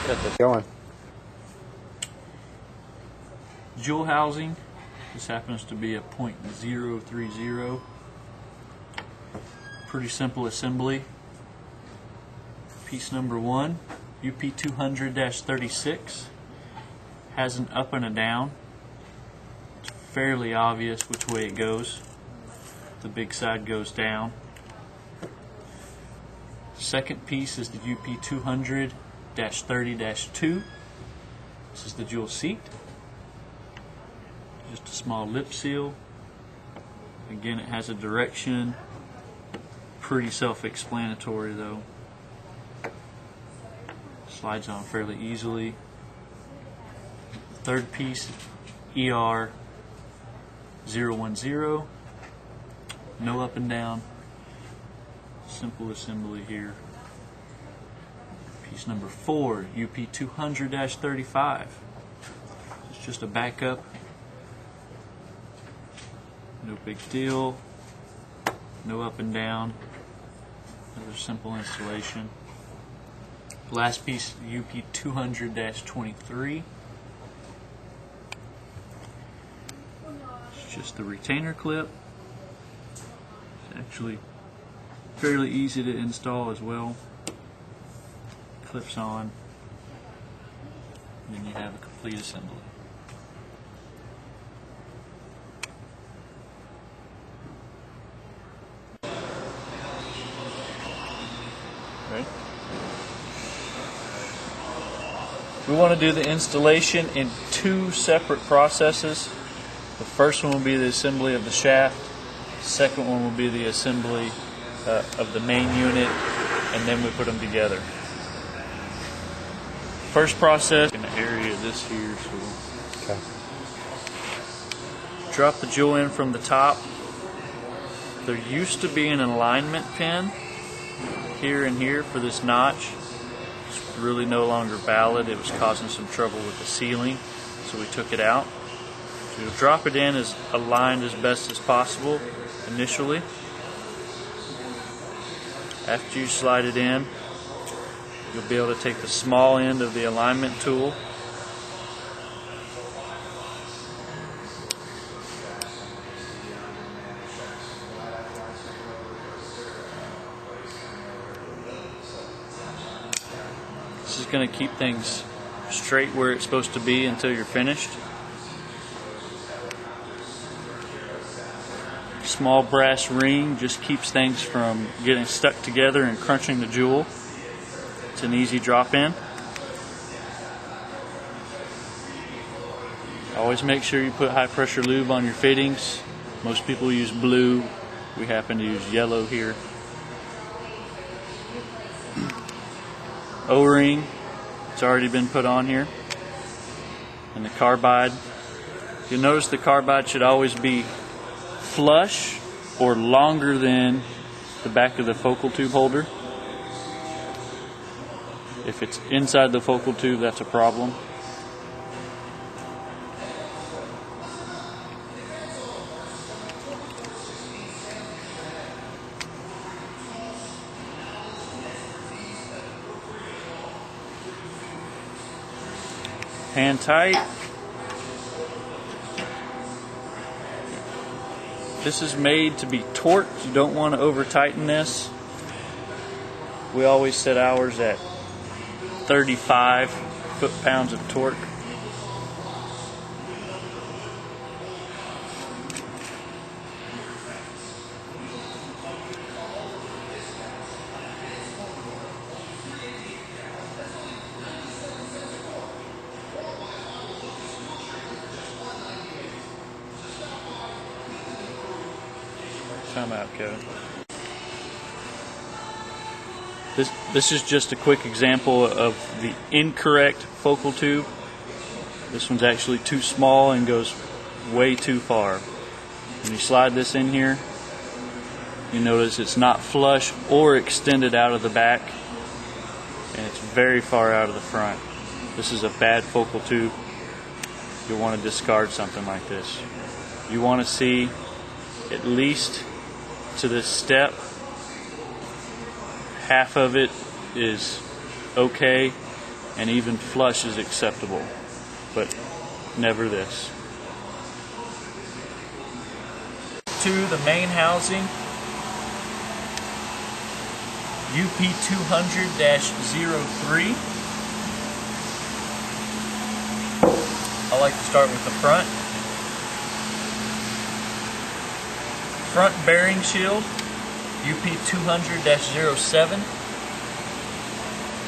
Get this going. Jewel housing. This happens to be a .030. Pretty simple assembly. Piece number 1, UP200-36, has an up and a down. It's fairly obvious which way it goes. The big side goes down. Second piece is the UP200-30-2. This is the jewel seat. Just a small lip seal. Again, it has a direction. Pretty self-explanatory though. Slides on fairly easily. Third piece, ER010. No up and down. Simple assembly here. Piece number 4, UP200-35. It's just a backup. No big deal. No up and down. Another simple installation. Last piece, UP200-23. It's just the retainer clip. It's actually fairly easy to install as well. Clips on. And then you have a complete assembly. Right? We want to do the installation in 2 separate processes. The first one will be the assembly of the shaft. The second one will be the assembly of the main unit, and then we put them together. First process, in the area of this here, so Okay. drop the jewel in from the top. There used to be an alignment pin here and here for this notch. It's really no longer valid. It was causing some trouble with the sealing, so we took it out. So you'll drop it in as aligned as best as possible initially. After you slide it in, you'll be able to take the small end of the alignment tool . This is going to keep things straight where it's supposed to be until you're finished. Small brass ring just keeps things from getting stuck together and crunching the jewel. It's an easy drop in. Always make sure you put high pressure lube on your fittings. Most people use blue. We happen to use yellow here. O-ring, it's already been put on here. And the carbide. You'll notice the carbide should always be flush or longer than the back of the focal tube holder. If it's inside the focal tube, that's a problem. Hand tight. This is made to be torqued. You don't want to over tighten this. We always set ours at 35 foot-pounds of torque. Time out, Kevin. This is just a quick example of the incorrect focal tube. This one's actually too small and goes way too far. When you slide this in here, you notice it's not flush or extended out of the back, and it's very far out of the front. This is a bad focal tube. You'll want to discard something like this. You want to see at least to this step, half of it is okay and even flush is acceptable, but never this. To the main housing, UP200-03. I like to start with the front. Front bearing shield, UP200-07.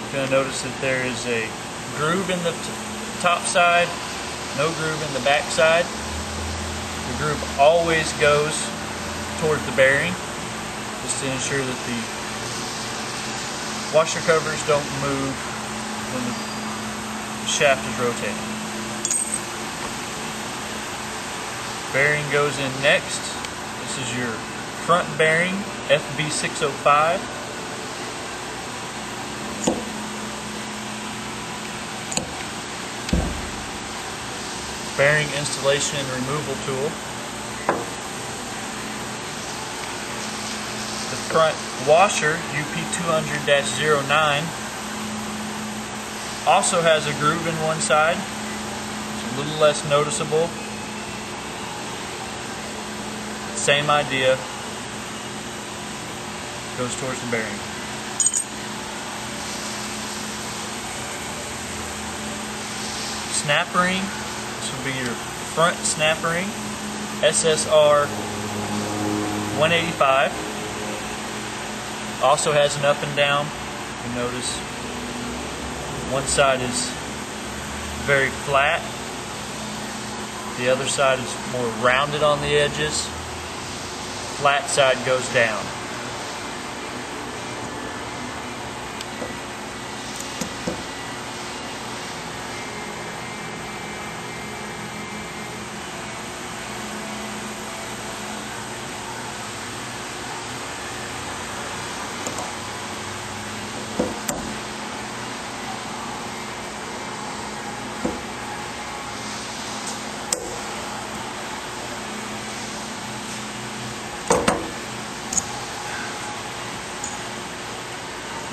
You're going to notice that there is a groove in the top side, no groove in the back side. The groove always goes towards the bearing, just to ensure that the washer covers don't move when the shaft is rotating. Bearing goes in next. This is your front bearing, FB605. Bearing installation and removal tool. The front washer, UP200-09, also has a groove in one side. It's a little less noticeable. Same idea. Goes towards the bearing. Snap ring. This will be your front snap ring, SSR 185. Also has an up and down. You notice one side is very flat. The other side is more rounded on the edges. Flat side goes down.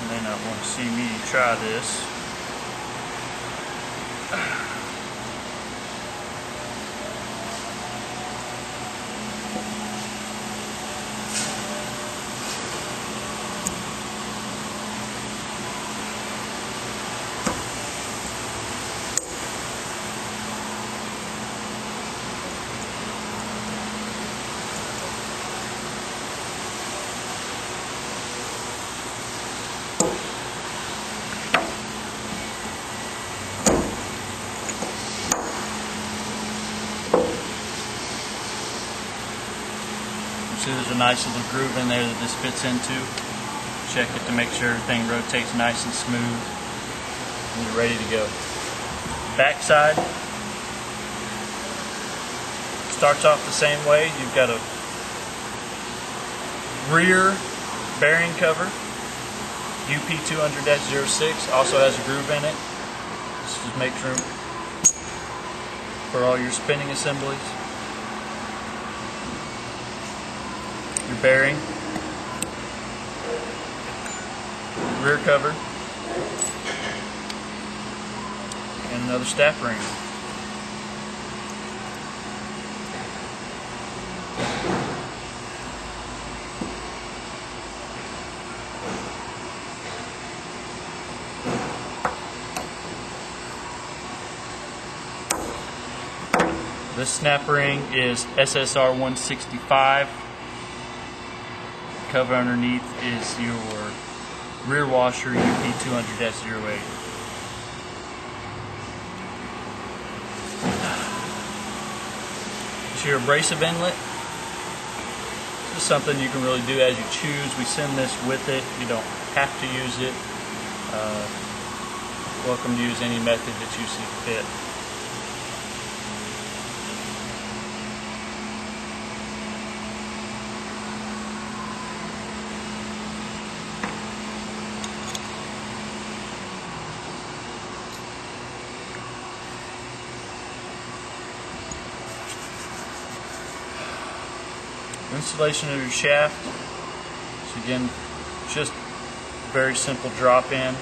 You may not want to see me try this. See, there's a nice little groove in there that this fits into. Check it to make sure everything rotates nice and smooth, and you're ready to go. Back side starts off the same way. You've got a rear bearing cover, UP200-06, also has a groove in it. This just makes room for all your spinning assemblies. Your bearing, rear cover, and another staff ring. This snap ring is SSR 165. Cover underneath is your rear washer, UP200-08. It's your abrasive inlet. This is something you can really do as you choose. We send this with it. You don't have to use it. Welcome to use any method that you see fit. Installation of your shaft. So again, just very simple drop in.